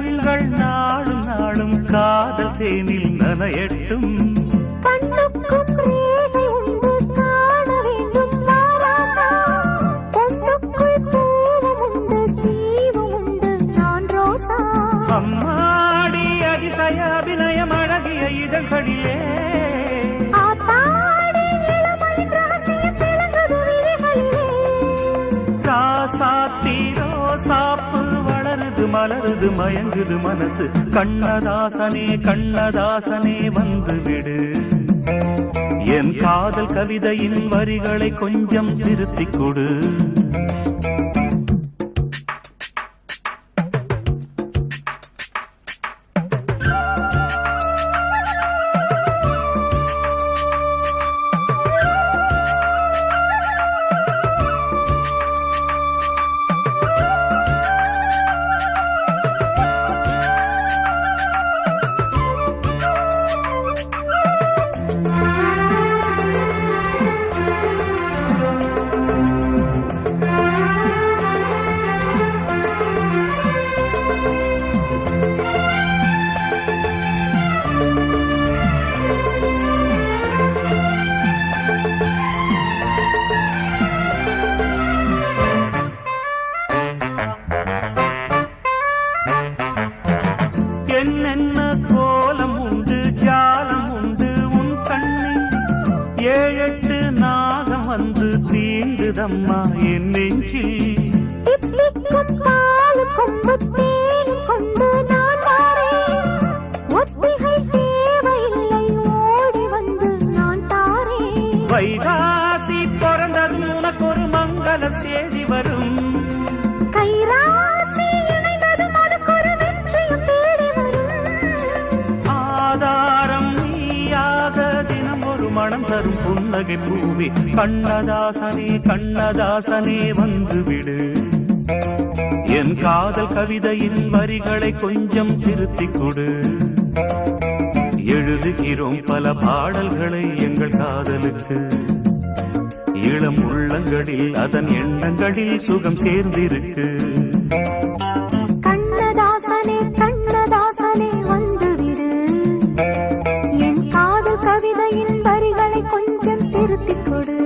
உள்ளங்கள் நாளும் நாளும் காதல் தேனில் நனையட்டும். கண்ணுக்கும் ரேகை உண்டு காண வேண்டும் வாராசா. பொண்ணுக்குள் பூவும் உண்டு தீவும் உண்டு நான் ரோசா. அம்மாடி அதிசய அபிநயம் அழகிய இதழ்களிலே ஆத்தாடி இளமையின் ரகசியம் திளங்குது விழிகளிலே. ராசாத்தி ரோசாப்பு வளருது மலருது மயங்குது மனசு. கண்ணதாசனே கண்ணதாசனே வந்து விடு. என் காதல் கவிதையின் வரிகளை கொஞ்சம் திருத்திக் கொடு. என்னென்ன கோலம் உண்டு ஜாலம் உண்டு உன் கண்ணில். 7-8 நாகம் வந்து தீண்டுதம்மா என் நெஞ்சில். தித்திக்கும் பாலும் கொம்பு தேனும் கொண்டு நான் வாரேன். ஒத்திகை தேவையில்லை ஓடி வந்து நான் தாரேன். வைகாசி பிறந்ததும் உனக்கு ஒரு மங்கள செய்தி வரும். கைராசி இணைந்ததும் உனக்கு ஒரு வெற்றியும் தேடி வரும். ஆதாரம் நீயாக தினம் ஒரு மனம் தரும் புன்னகை பூவே. கண்ணதாசனே கண்ணதாசனே வந்து விடு. என் காதல் கவிதையின் வரிகளை கொஞ்சம் திருத்திக் கொடு. எழுதுகிறோம் பல பாடல்களை எங்கள் காதலுக்கு. இளம் உள்ளங்களில் அதன் எண்ணங்களில் சுகம் சேர்ந்திருக்கு. கண்ணதாசனே கண்ணதாசனே வந்து விடு. என் காதல் கவிதையின் வரிகளை கொஞ்சம் திருத்திக் கொடு.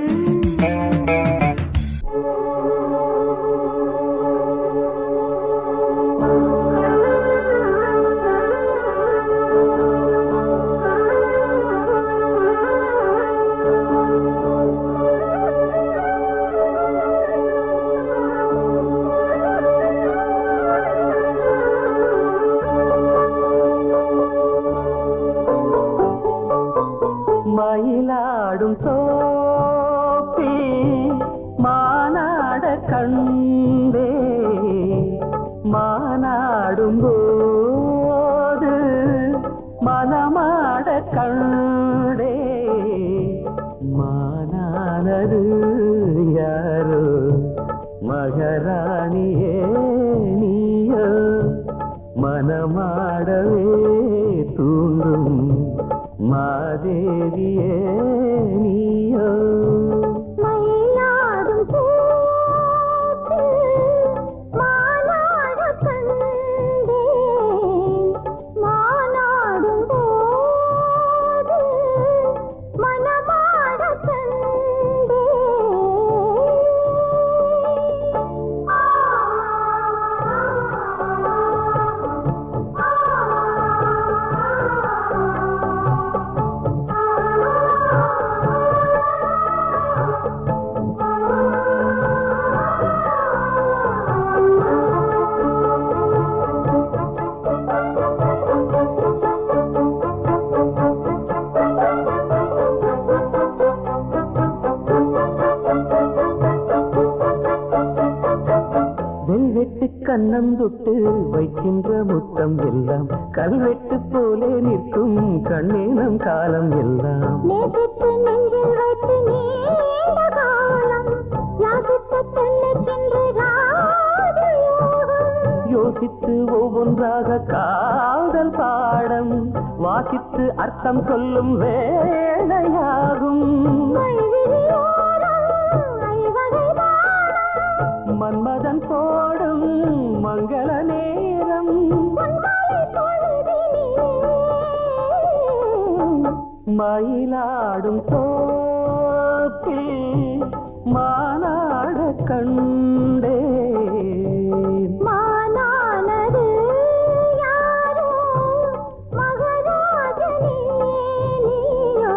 மயிலாடும் சோப்பி மானாட கண்டே. மானாடும் போது மனமாட கண்டே. மானானது யாரோ மகராணியே நீயோ. மனமாடவே தூண்டும் மாதேவியே நீயோ. மயிலாடும் பூத்து மானாட கண்டே. மானாடும் போது மனமாட கண்டே. கண்ணந்தொட்டு வைக்கின்ற முத்தம் எல்லாம் கல்வெட்டு போலே நிற்கும் கண்ணேனம் காலம் எல்லாம். நேசித்து நெஞ்சில் வைத்து நீண்ட காலம் யாசித்த பெண்ணுக்கென்று ராஜயோகம். யோசித்து ஒவ்வொன்றாக காதல் பாடம் வாசித்து அர்த்தம் சொல்லும் வேளையாகும். மன்மதன் போடும் மங்கள நேரம். மயிலாடும் தோப்பில் மானாட கண்டே மானானது யாரோ மகராஜனே நீயோ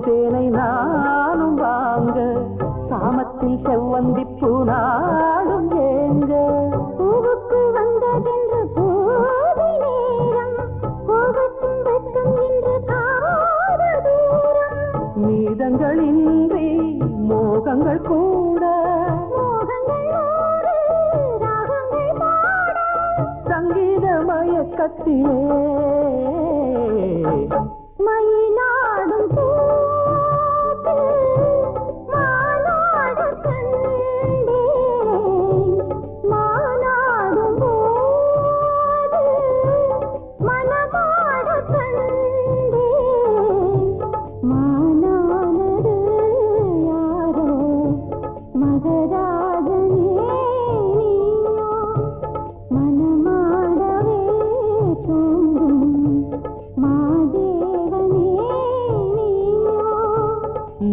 தேனை நானும் வாங்க சாமத்தில் செவ்வந்திப்பூ நாடும் ஏங்க பூவுக்கு வந்ததென்று போதி நேரம் போகட்டும் வெட்டும் என்று காத தூரம் மீதங்களின்றி மோகங்கள் கூட மோகங்கள் நூறு ராகங்கள் பாட சங்கீத மயக்கத்திலே மயிலாடும் தோப்பில் மானாட கண்டே மானாடும் போது மனமாட கண்டே மானானது யாரோ மகராஜனே நீயோ மனமாடவே தோன்றும் மாதேவனே நீயோ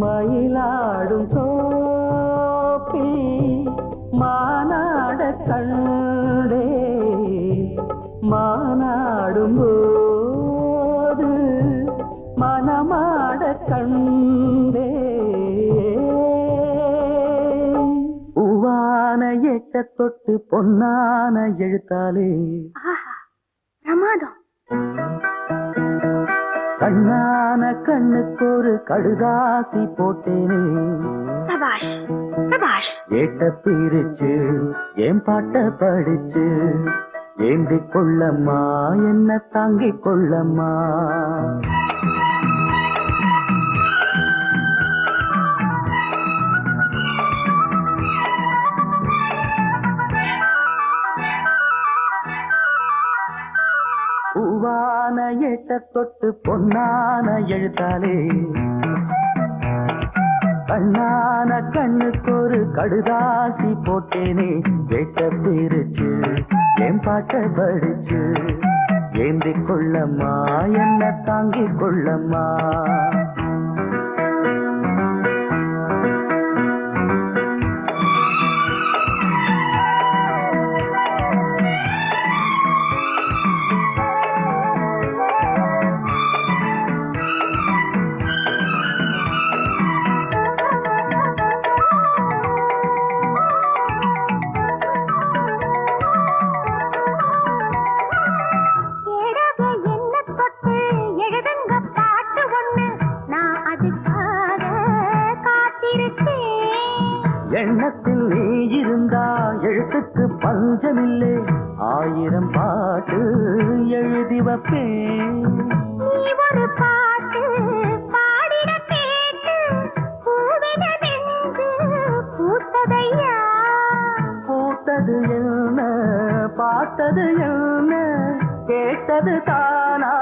மயிலாடும் தோப்பில் மானாட கண்டே மானாடும் போது மனமாட கண்டே பூவான எட்ட தொட்டு பொன்னான எழுத்தாலே ஆஹா பிரமாதம் கண்ணான கண்ணுக்கு ஒரு கடுதாசி போட்டேனே சபாஷ் சபாஷ் ஏட்ட பிரிச்சு என் பாட்ட படிச்சு ஏந்தி கொள்ளம்மா என்ன தாங்கிக் கொள்ளம்மா பூவான ஏட்ட தொட்டு பொன்னான எழுத்தாலே கண்ணான கண்ணுக்கு ஒரு கடுதாசி போட்டேனே ஏட்ட பிரிச்சு என் பாட்ட படிச்சு ஏந்தி கொள்ளம்மா என்ன தாங்கிக் கொள்ளம்மா எண்ணத்தில் நீ இருந்தா எழுத்துக்கு பஞ்சமில்லை ஆயிரம் பாட்டு எழுதி வைப்பேன் நீ ஒரு பாட்டு பாடிட கேட்டு பூவின நெஞ்சு பூத்ததையா பூத்தது என்ன பார்த்தது என்ன கேட்டது தானா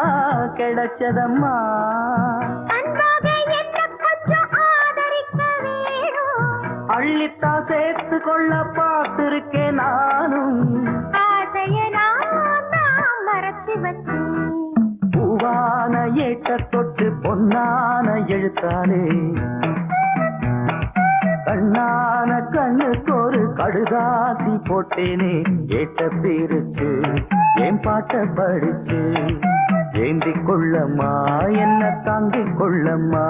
கிடைச்சதம்மா அன்பாக என்ன கொஞ்சம் ஆதரிக்க வேணும் அள்ளித்தா சேர்த்து கொள்ள பார்த்திருக்கேன் நானும் ஆசைய நான் மறைச்சு வச்சேன் பூவான ஏட்ட தொட்டு பொன்னான எழுத்தாலே கண்ணான கண்ணுக்கு ஒரு கடுதாசி போட்டேனே ஏட்ட பிரிச்சு என் பாட்ட படிச்சு ஏந்தி கொள்ளம்மா என்ன தாங்கிக் கொள்ளம்மா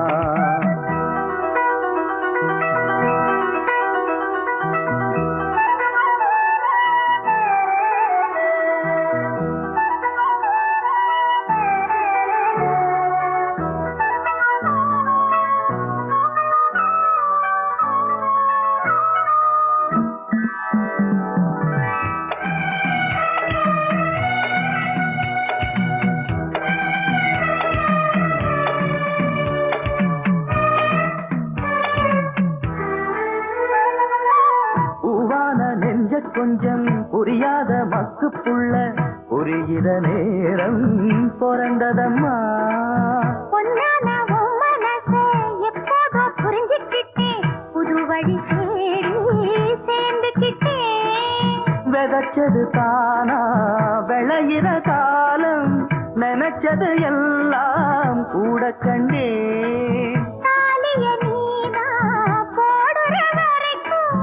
கொஞ்சம் புரியாத மக்கு புள்ள புரிகிற நேரம் பிறந்ததம்மா. பொன்னான உன் மனசை எப்போதோ புரிஞ்சுக்கிட்டேன், புது வழி தேடி சேர்ந்துக்கிட்டேன். விதைச்சது தானா விளையிற காலம், நினைச்சது எல்லாம் கூட கண்டே. தாலிய நீதான் போடுற வரைக்கும்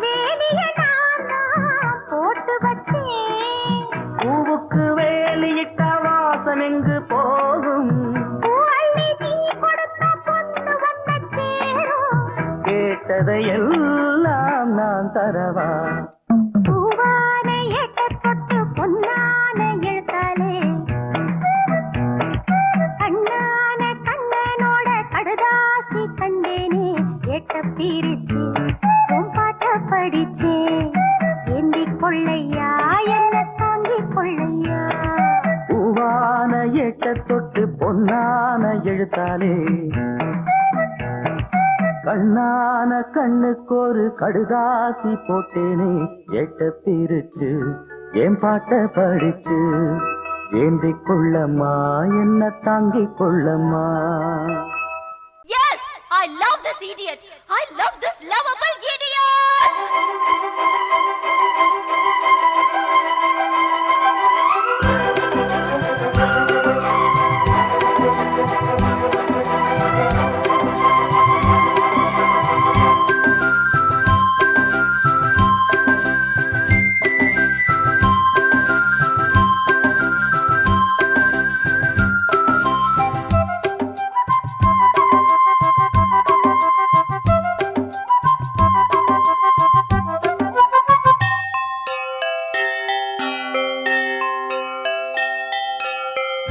வேலிய நான் போட்டு வச்சேன். பூவுக்கு வேலியிட்ட வாசம் எங்கு போகும், பூவள்ளி நீ கொடுத்த பொண்ணு வந்த சேரும். கேட்டதை எல்லாம் நான் தரவா. பூவான எட்ட தொட்டு பொன்னான எழுத்தாலே, கண்ணான கண்ணனோட கடுதாசி கண்டேனே. எட்ட பிரிச்சு உன் பாட்ட படிச்சே, ஏந்திக் கொள்ளையா என்ன தாங்கிக் கொள்ளையா. பூவான எட்ட தொட்டு பொன்னான எழுத்தாலே, கண்ணான கண்ணுக்கு ஒரு கடுதாசி போட்டேனே. எட்ட பிரிச்சு என் பாட்ட படிச்சு, ஏந்திக் கொள்ளம்மா என்ன தாங்கிக் கொள்ளம்மா. Yes, I love this idiot. I love this lovable idiot.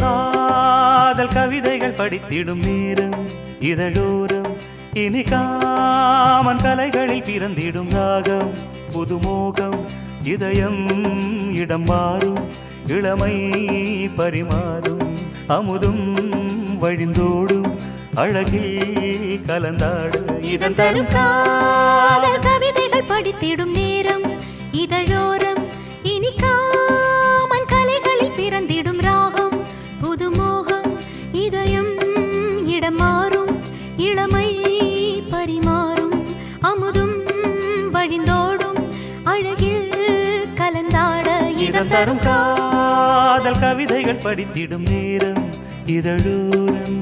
காதல் கவிதைகள் படித்திடும் நேரம் இதழோரம், இனி காமன் கலைகளில் பிறந்திடும் ராகம். புதுமோகம் இதயம் இடம் மாறும், இளமை பரிமாறும், அமுதும் வழிந்தோடும், அழகில் கலந்தாடு. இதன் தரும் காதல் கவிதைகள் படித்திடும் நேரம் இதழோரம், இனி காமன் கலைகளில் பிறந்திடும் ராகம். புதுமோகம் இதயம் இடம் மாறும், இளமை பரிமாறும், அமுதும் வழிந்தோடும், அழகில் கலந்தாட. இதன் தரும் காதல் கவிதைகள் படித்திடும் நேரம் இதழோரம்.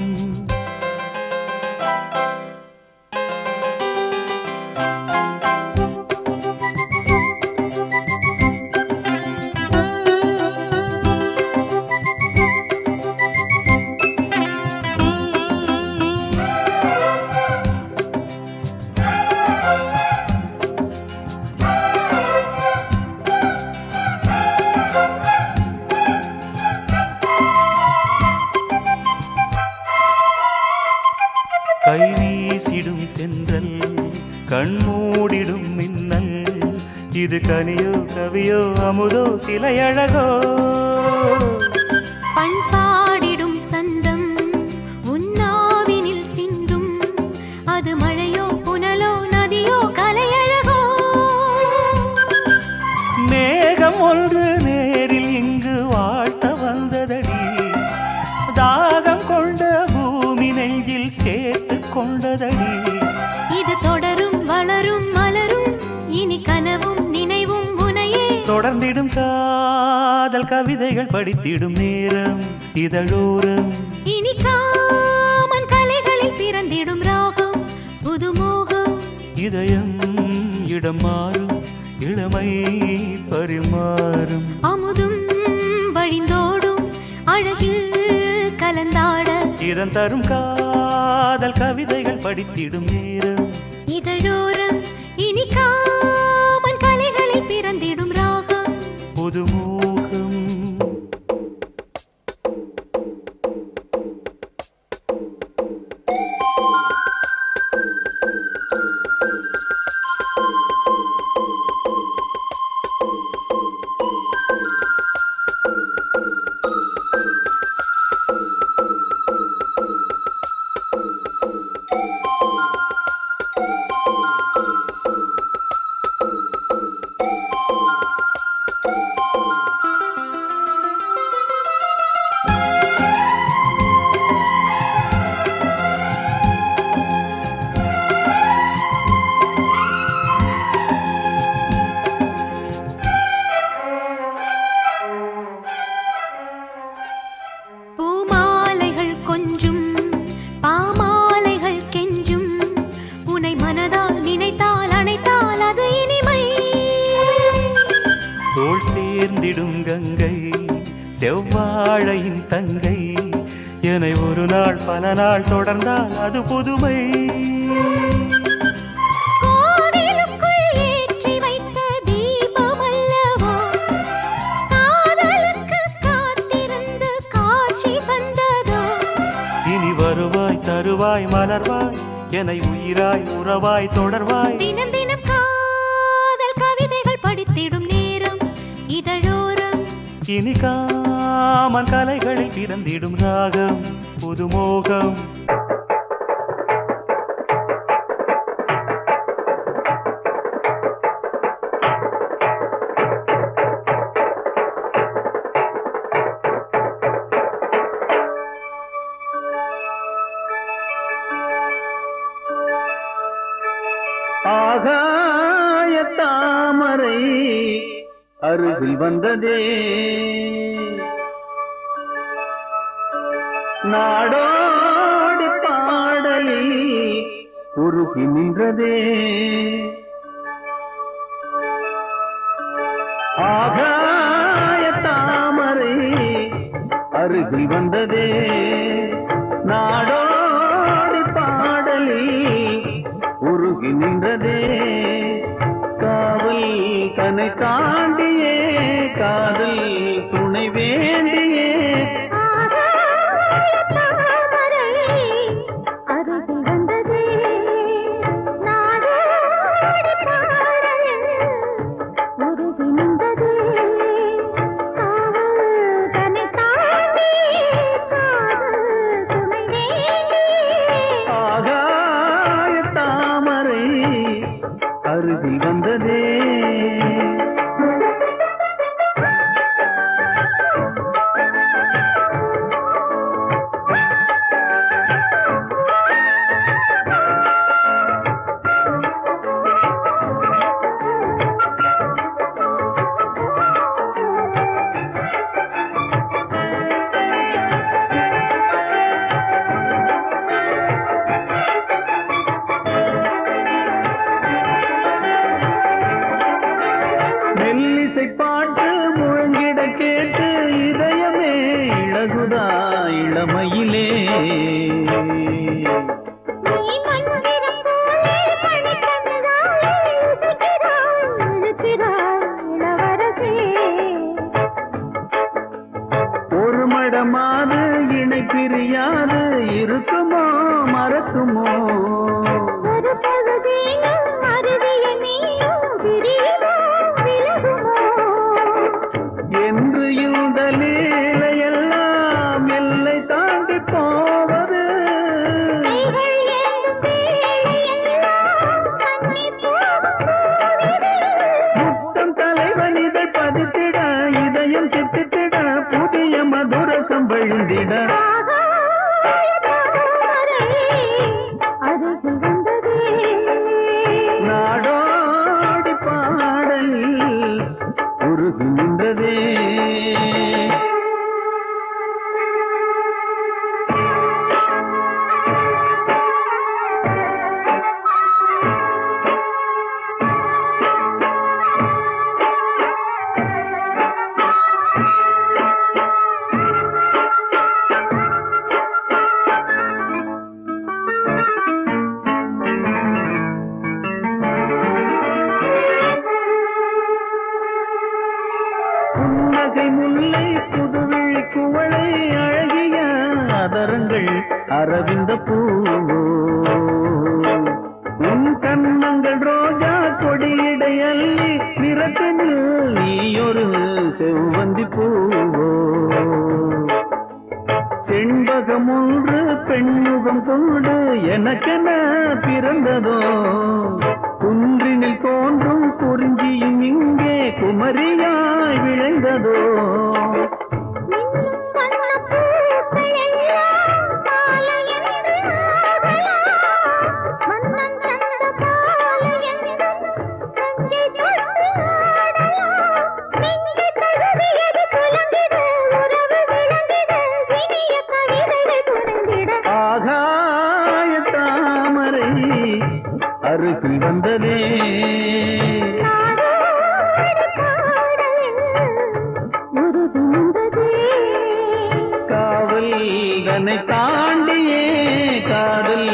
கை வீசிடும் தென்றல், கண்மூடிடும் மின்னல், இது கனியோ கவியோ அமுதோ சிலையழகோ. பண்பாடிடும் சந்தம் உன்னாவினில் சிந்தும், அது மழையோ புனலோ நதியோ கலையழகோ. மேகம் ஒன்று நேரில் இங்கு வாழ்த்த வந்ததடி, தாகம் கொண்ட பூமி நெஞ்சில் சேர்த்து கொண்டதடி. இது தொடரும் வளரும் மலரும், இனி கனவும் நினைவும் உனையே. தொடர்ந்திடும் காதல் கவிதைகள் படித்திடும் நேரம் இதழோரம், இனி காமன் கலைகளில் பிறந்திடும் ராகம். புதுமோகம் இதயம் இடம் மாறும், இளமை பரிமாறும், அமுதும் வழிந்தோடும், அழகில் கலந்தாட. இதன் தரும் காதல் கவிதைகள் படித்திடும் நேரம் இதழோரம், இனி காமன் கலைகளில் பிறந்திடும் ராகம். புதுமோகம். பல நாள் தொடர்ந்தால் அது புதுமை. கோவிலுக்குள் ஏற்றி வைத்த தீபமல்லவா காதலுக்கு காத்திருந்து காட்சி தந்ததோ. இனி வருவாய் தருவாய் மலர்வாய் என்னை உயிராய் உறவாய் தொடர்வாய். தினம் தினம் காதல் கவிதைகள் படித்திடும் நேரம் இதழோரம். இனி காமன் கலைகளில் பிறந்திடும் ராகம் புதுமோகம். ஆகாய தாமரை அருகில் வந்ததே, நாடோடி பாடலில் உருகி நின்றதே. ஆகாய தாமரை அருகில் வந்ததே, நாடோடி பாடலில் உருகி நின்றதே. காவல் தன்னை தாண்டியே காதல் துணை வேண்டியே. அருகில் வந்ததே, நாடோடி பாடலில் உருகி நின்றதே. காவல் தன்னை தாண்டி காதல் துணை வேண்டி. ஆகாய தாமரை அருகில் வந்ததே. மெல்லிசை பாட்டு முழங்கிட கேட்டு இதயமே இழகுதா இளமையிலே. நீ மண்ணிடம் போலே மணிக்கண்ணுதாலே இசைக்கிறாய், இழுக்கிறாய் இளவரசே. ஒரு மடமாது இணை பிரியாது இருக்குமோ மறக்குமோ. ஒரு பொழுதேனும் அருவிய நீயும் பிரியுமோ விலகுமோ. என்று இந்த லீலையெல்லாம் எல்லை தாண்டி போவது. கைகள் ஏந்தும் வேளையெல்லாம் கண்ணீர் போகும் போதிலே. முத்தம் தலைவனிதழ் பதித்திட இதயம் சித்தித்திட புதிய மதுரசம் வழிந்திட. ஆகாய தாமரை அருகில் வந்ததே, நாடோடி பாடலில் உருகி நின்றதே. புன்னகை முல்லை புதுவிழி குவளை அழகிய அதரங்கள் அரவிந்த பூவோ. உன் கண்ணங்கள் ரோஜா கொடியிடை அள்ளி நிறத்தினில் நீயொரு செவ்வந்தி பூவோ. செண்பகம் ஒன்று பெண்முகம் கொண்டு எனக்கென பிறந்ததோ. குன்றினில் தோன்றும் குறிஞ்சியும் இங்கே குமரியாய் விளைந்ததோ. மின்னும் வண்ணப் பூக்கள் எல்லாம் மாலை என்று ஆடலாம். மன்னன் தந்த பாலை எந்தன் நெஞ்சை தொட்டு ஆடலாம். நெஞ்சை தழுவியது குலங்கிட, உறவு விளங்கிட, இனிய கவிதைகள் துணிந்திட. ஆகாய தாமரை அருகில் வந்ததே, நாடோடி பாடலில் உருகி நின்றதே. காவல் தன்னை தாண்டியே காதல்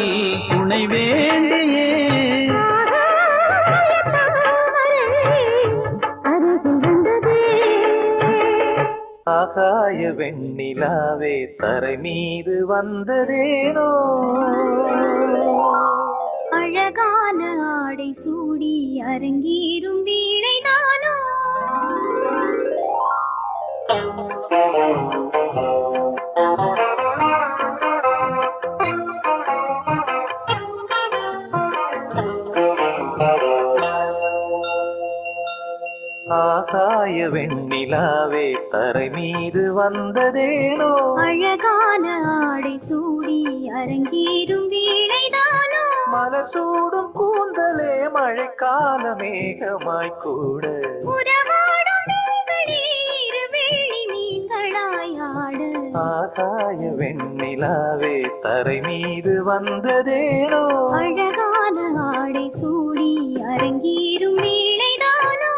துணை வேண்டியே ஆகாய வெண்ணிலாவே தரை மீது வந்ததேனோ அழகான ஆடை சூடி அரங்கேறும் வீணைதானோ ஆகாய வெண்ணிலாவே தரை மீது வந்ததேனோ அழகான ஆடை சூடி அரங்கேறும் வீணைதானோ மலர் சூடும் கூந்தலே மழைக்கால மேகமாய் கூட உறவாடும் நீங்களே இருவேளி மீன்களாயாடு ஆகாய வெண்ணிலாவே தரை மீது வந்ததேனோ அழகான ஆடை சூடி அரங்கேறும் வீணைதானோ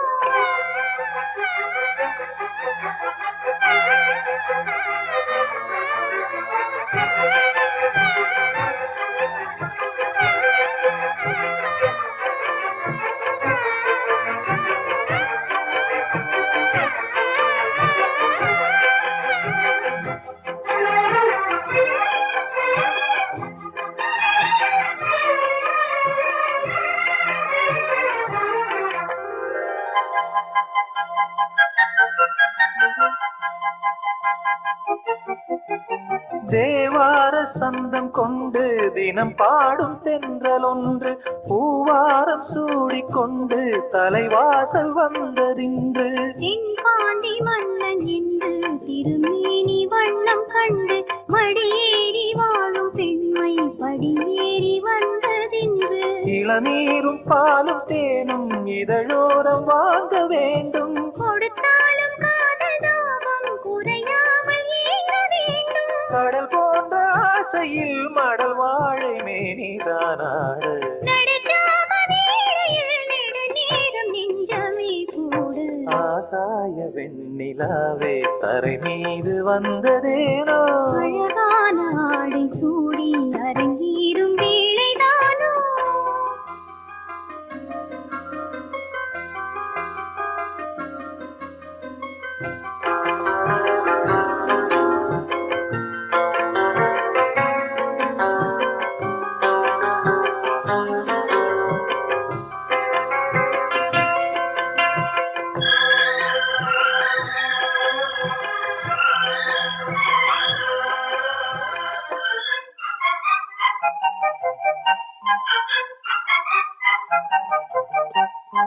தேவார சந்தம் கொண்டு தினம் பாடும் தென்றல் ஒன்று பூவாரம் சூடிக்கொண்டு தலைவாசல் வந்ததின்று தென்பாண்டி மன்னன் என்று திருமேனி வண்ணம் கண்டு மடியேறி வாழும் பெண்மை படியேறி வந்ததின்று இளநீரும் பாலும் தேனும் இதழோரம் வாங்க வேண்டும் கொடுத்தாலும் காதல் தாபம் குறையாமல் ஏங்க வேண்டும் கடல் போன்ற ஆசையில் மடல் வாழை மேனிதானாடு நடுஜாம வேளையில் நெடுநேரம் நெஞ்சமே கூடு ஆகாய வெண்ணிலாவே தரை மீது வந்ததேனோ அழகான ஆடை சூடி அரங்கேறும் வேளைதானோ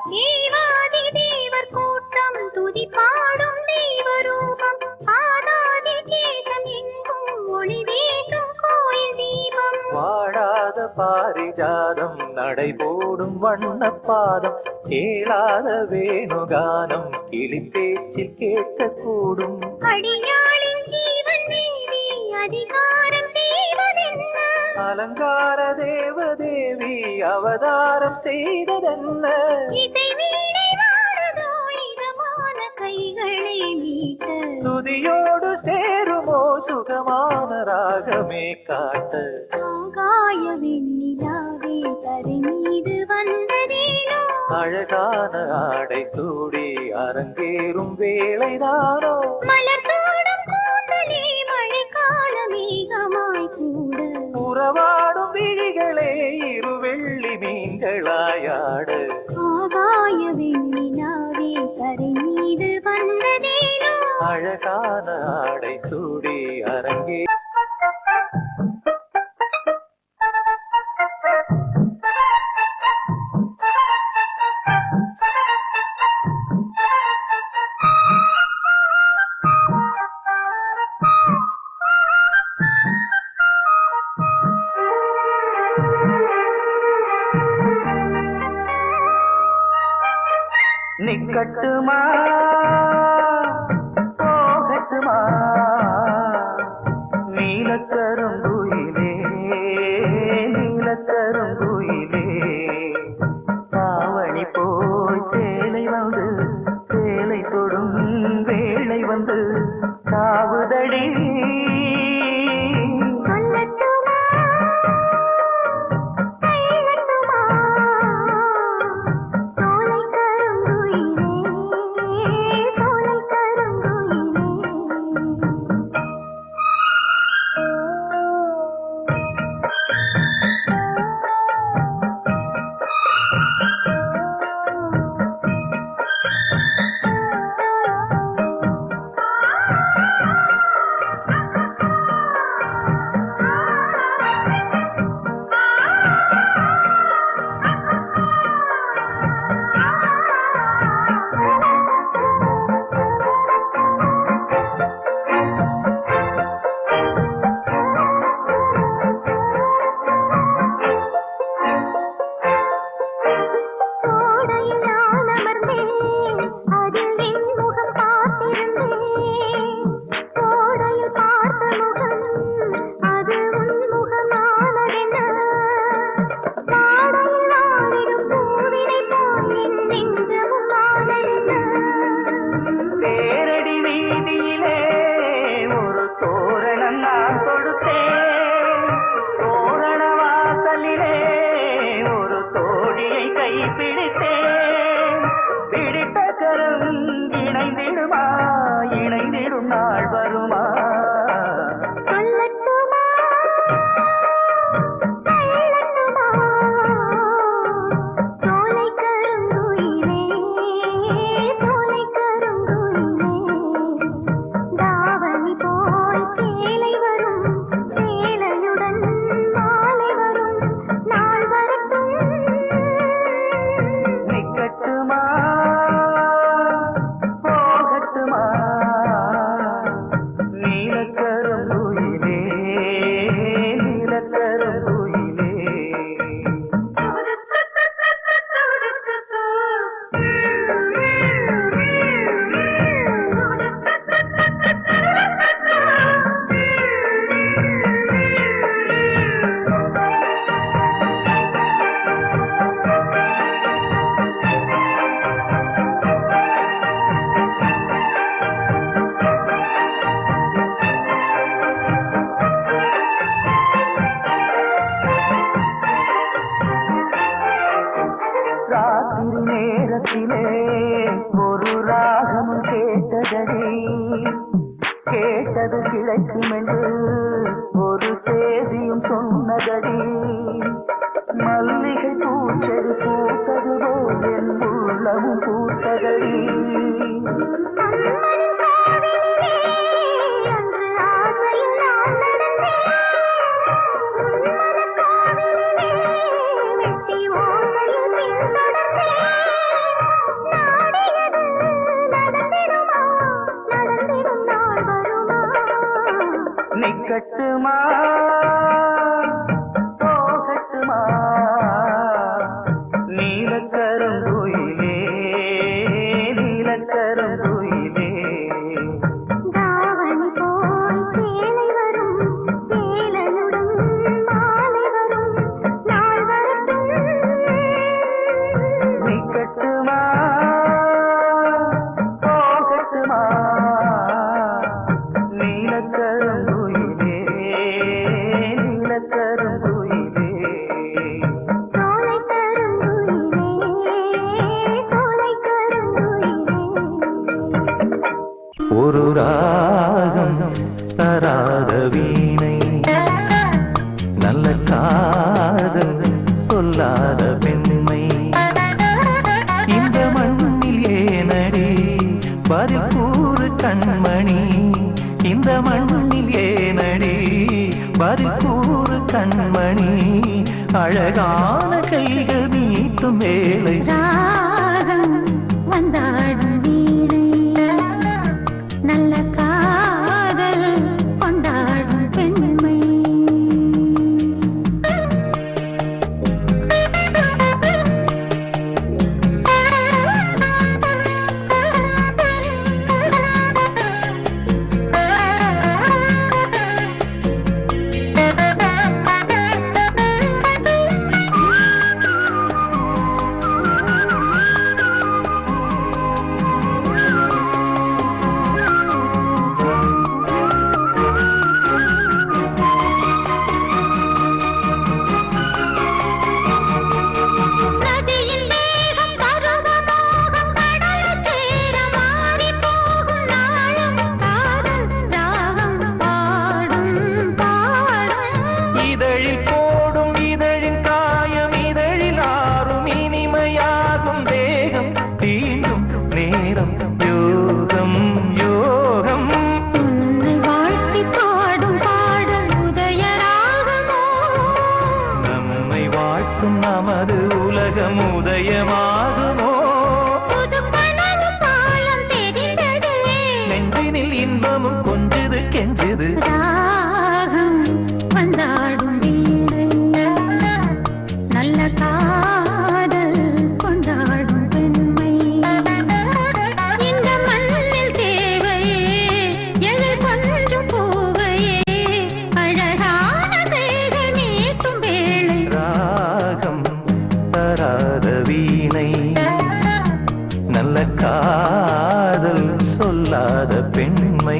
தேவாதி தேவர் கூட்டம் துதி பாடும் தெய்வரூபம் ஆதாதி கேசம் எங்கும் ஒளி வீசும் கோயில் தீபம் வாடாத பாரிஜாதம் நடைபோடும் வண்ணப்பாதம் கேளாத வேணுகானம் கிளி பேச்சில் கேட்கக்கூடும் அடியாளின் ஜீவன் தேவி அதிகாரம் செய்வதென்ன அலங்கார தேவதேவி அவதாரம் செய்ததென்ன இசை வீணை வாழுதோ இதமான கைகளை மீட்ட துதியோடு சேருமோ சுகமான ராகமே காட்ட ஆகாய வெண்ணிலாவே தரை மீது வந்ததேனோ அழகான ஆடை சூடி அரங்கேறும் வேளைதானோ மலர் சூடும் கூந்தலே மழைக்கால மேகமாய் கூட உறவாடும் விழிகளே இருவெள்ளி மீன்களாயாடு ஆகாய வெண்ணிலாவே தரை மீது வந்ததேனோ அழகான ஆடை சூடி அரங்கே நிக்கட்டுமா போகட்டுமா நீலக்கருங்குயிலே நீலக்கருங்குயிலே தாவணி போய் சேலை வந்து சேலை தொடும் வேளை வந்து சாவுதடி சொல்லட்டுமா காதலிலே ஒரு தோழியை கைப்பிடித்தேன். பிடித்த கரம் இணைந்திடுமா, இணைந்திடும் நாள் வருமா? சொல்லட்டுமா சொல்லட்டுமா சோலை கருங்குயிலே சோலை கருங்குயிலே தாவணி போல் சேலை வரும் சேலையுடன் மாலை வரும் நாள் வரட்டும். நிக்கட்டுமா போகட்டுமா நீலக்கருங்குயிலே நீலக்கருங்குயிலே. ராத்திரி நேரத்திலே ஒரு ராகமும் கேட்டதடி, கேட்டது கிடைக்கும் என்று ஒரு செய்தியும் சொன்னதடி. மல்லிகை பூச்செடி பூத்தது போல் என் உள்ளமும் பூத்ததடி. அம்மனின் கோவிலிலே அன்று ஆசையில் நான் நடந்தேன். உன்மனக் கோவிலிலே வெட்டி ஓசையில் பின்தொடர்ந்தேன். நாடியது நடந்திடுமா, நடந்திடும் நாள் வருமா? நிக்கட்டுமா போகட்டுமா நீலக்கருங்குயிலே நீலக்கருங்குயிலே. தாவணி போல் சேலை வரும் சேலையுடன் மாலை வரும் நாள் வரட்டும். நிக்கட்டுமா போகட்டுமா நீலக்கருங்குயிலே நீலக்கருங்குயிலே. சோலை கருங்குயிலே சோலை கருங்குயிலே. ஒரு ராகம் தராத வீணை, நல்ல காதல் சொல்லாத பெண்மை. இந்த மண்ணில் ஏனடி பதில் கூறு கண்மணி, இந்த மண்ணில் ஏனடி பதில் கூறு கண்மணி. அழகான கைகள் நீட்டும் வேலை ராகம் வந்தாடும் வீணை, நல்ல காதல் கொண்டாடும் பெண்மை. நதியின் வேகம் பருவ மோகம் கடலைச் சேர மாறிப் போகும் நாளும் காதல் ராகம் பாடும் பாடும். இதழில் போடும் இதழின் காயம் இதழில் ஆறும் இனிமையாகும் தேகம் தீண்டும் நேரம் யோகம் யோகம். உன்னை வாழ்த்திப் பாடும் பாடல் உதய ராகமோ. நம்மை வாழ்த்தும் நமது உலகம் உதயமாகுமோ? புது கனவும் பாலம் தெரிந்ததே. நெஞ்சினில் இன்பமும் கொஞ்சுது கெஞ்சுது. ராகம் வந்தாடும் வீணை, நல்ல காதல் கொண்டாடும் பெண்மை. இந்த மண்ணில் தேவையே எழில் கொஞ்சம் பூவையே, அழகான கைகள் நீட்டும் வேளை. ராகம் தராத வீணை, நல்ல காதல் சொல்லாத பெண்மை.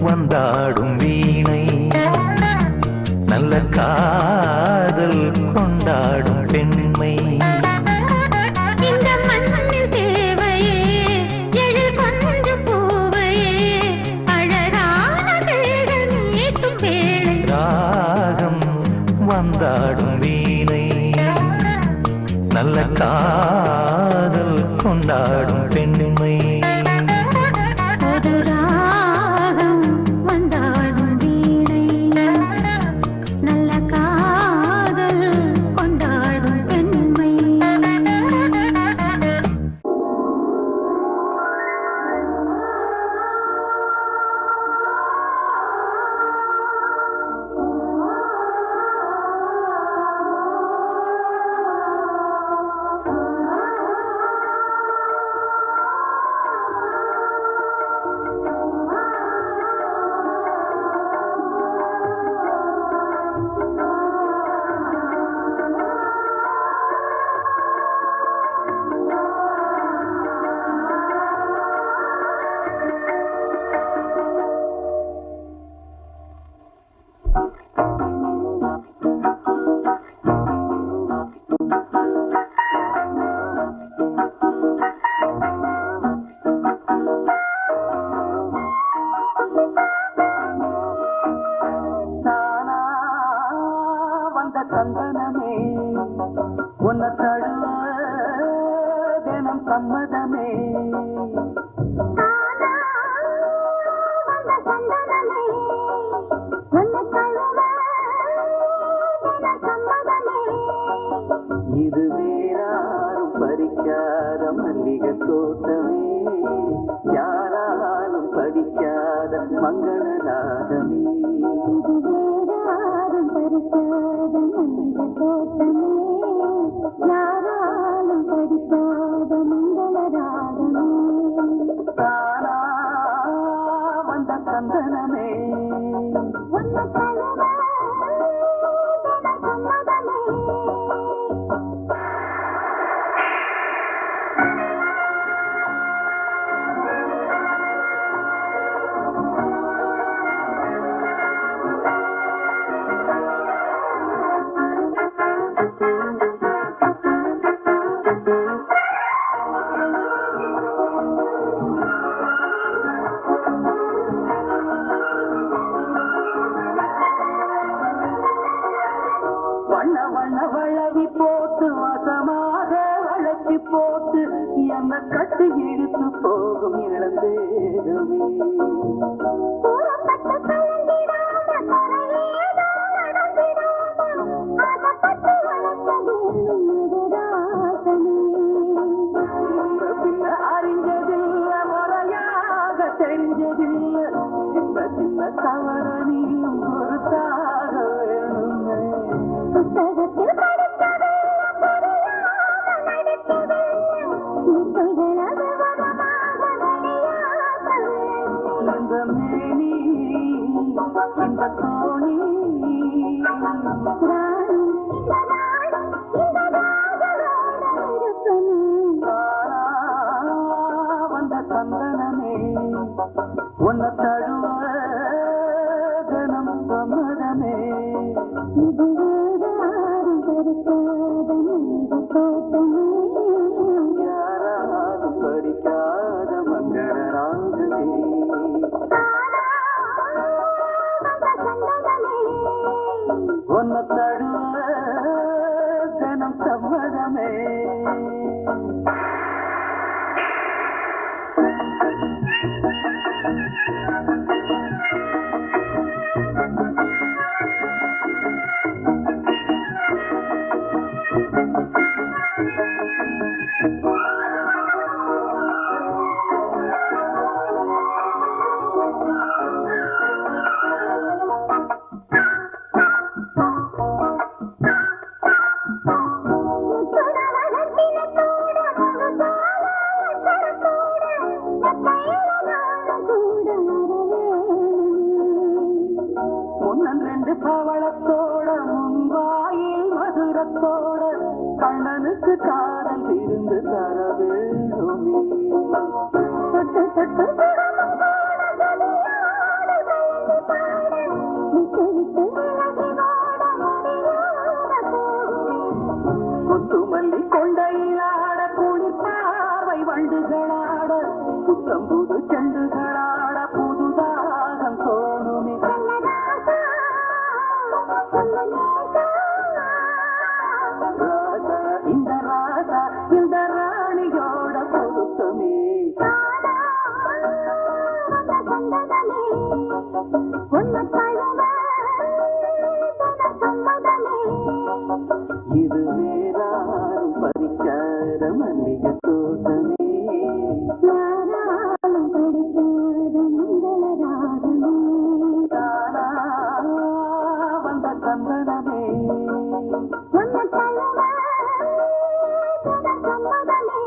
வந்தாடும் வீணை நல்ல காதல் கொண்டாடும் பெண்மை இந்த மண்ணில் தேவையே எழில் கொஞ்சம் பூவையே அழகான தேடல் நீட்டும் வேளை ராகம் வந்தாடும் வீணை நல்ல காதல் கொண்டாடும் பெண்மை ஒரு ராகம் வந்தாடும் வீணை நல்ல காதல் கொண்டாடும் பெண்மை தானா வந்த சந்தனமே உன்னை தழுவ தினம் சம்மதமே வந்த சந்தனமே உன்னை தழுவ தினம் சம்மதமே இது வேறாரும் பறிக்காத மல்லிகை தோட்டமே யாராலும் படிக்காத மங்கள நாதமே இது வேறாரும் பறிக்காத மல்லிகை தோட்டமே யாராலும் படிக்காத மங்கள ராகமே தானா வந்த சந்தனமே உன்னை தழுவ தினம் சம்மதமே வண்ண வண்ண வளவி போட்டு வசமாக வளைச்சி போட்டு என்ன கட்டி இழுத்து போகும் இழந்தேருமே கூறப்பட்ட கலந்திடாத கரையேதோ நடந்திடாத ஆசைப்பட்டு வளர்த்தது ராசனே பின்ன அறிஞ்சதில்லை முறையாக தெரிஞ்சதில்லை சின்ன சின்ன தவறனியும் பொறுத்தாக வேணுமே புத்தகத்தில் படித்தது சரியாக நடித்தது இசைகளை விவரமாக வெளியாக வேண்டும் இந்த மேனி இந்த தோணி ராணி இந்த நாடு இந்த ராஜரோட விருப்பமே தானா வந்த சந்தனமே உன்னை தழுவ தினம் சம்மதமே இது வேறாரும் பறிக்காத மல்லிகை தோட்டமே யாராலும் படிக்காத மங்கள ராகமே வந்த சந்தனமே உன்னை தழுவ தினம் சம்மதமே முன்னன் பவளத்தோட முன்வாயில் மதுரத்தோட கண்ணனுக்கு காதல் இருந்து தர வேண்டுமே தொட்டு தொட்டு சுகமும் கூட சதியோடு புத்தம் புது செண்டுகளாட புதுதாகம் தோணுமே ராசா இந்த ராசா இந்த ராணியோட பொருத்தமே இது வேறாரும் பறிக்காத மல்லிகை தோட்டமே யாராலும் படிக்காத மங்களராகமே தானா வந்த சந்தனமே ஒன்ன தலைவா சம்மதமே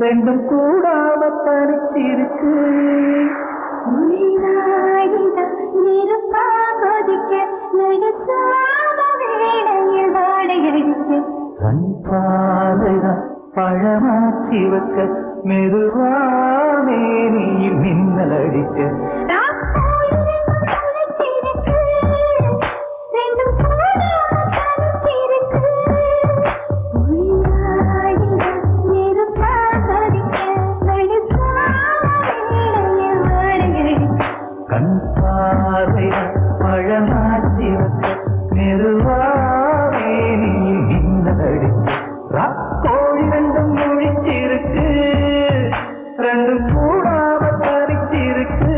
ரெண்டும் கூடாமத்த தனிச்சிருக்கு கண் பாதைதான் பழமாச்சி வைக்க மெதுவாமே நீ மின்னல் அடிக்க கண் பாதைதான் பழமாச்சி வைக்க மெதுவாமே நீ மின்னல் அடிக்க ராக்கோழி ரெண்டும் முழிச்சிருக்கு ரெண்டும் கூடாம தரிச்சிருக்கு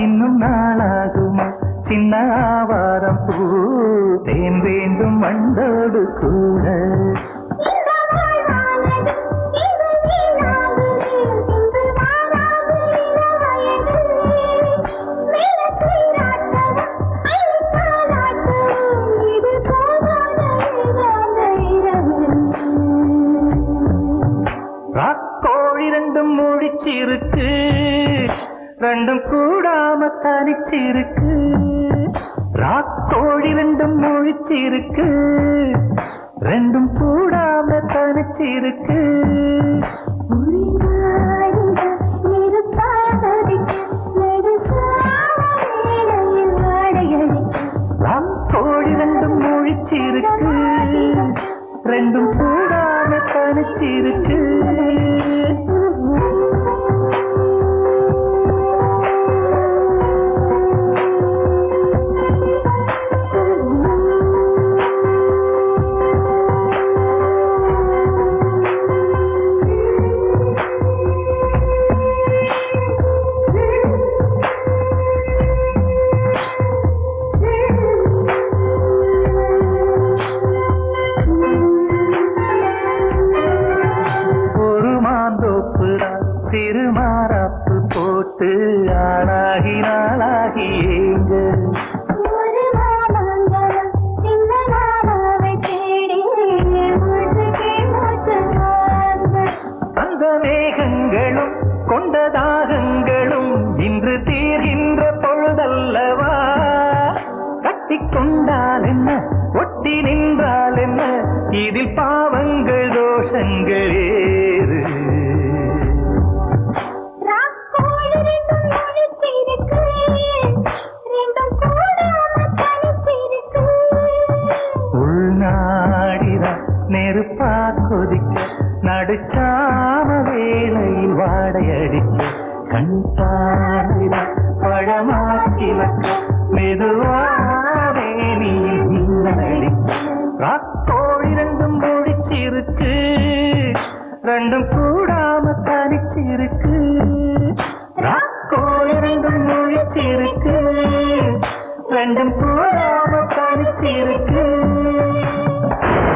இன்னும் நாளாகுமா சின்ன ஆவாரம் பூ தேன் வேண்டும் மண்டோடு கூட ராக்கோழி ரெண்டும் முழிச்சிருக்கு ரெண்டும் கூடாம தனிச்சிருக்கு ராக்கோழி ரெண்டும் முழிச்சிருக்கு ரெண்டும் கூடாம தனிச்சிருக்கு ராக்கோழி ரெண்டும் முழிச்சிருக்கு ரெண்டும் கூடாம தனிச்சிருக்கு சிறுமாறாப்பு போட்டு ஆளாகி நாளாகி ஏங்க அந்த மேகங்களும் கொண்ட தாகங்களும் இன்று தீர்கின்ற பொழுதல்லவா கட்டிக்கொண்டால் என்ன ஒட்டி நின்றால் என்ன இதில் பாவங்கள் தோஷங்கள் ஏது நெருப்பா கொதிக்க நடுச்சாம வேளையில் வாடையடிக்க கண் பார்வைதான் பழமாச்சி வைக்க மெதுவாவே நீ மின்னடிக்க ராக்கோழி ரெண்டும் முழிச்சிருக்கு ரெண்டும் கூடாம தனிச்சிருக்கு ராக்கோழி ரெண்டும் முழிச்சிருக்கு ரெண்டும்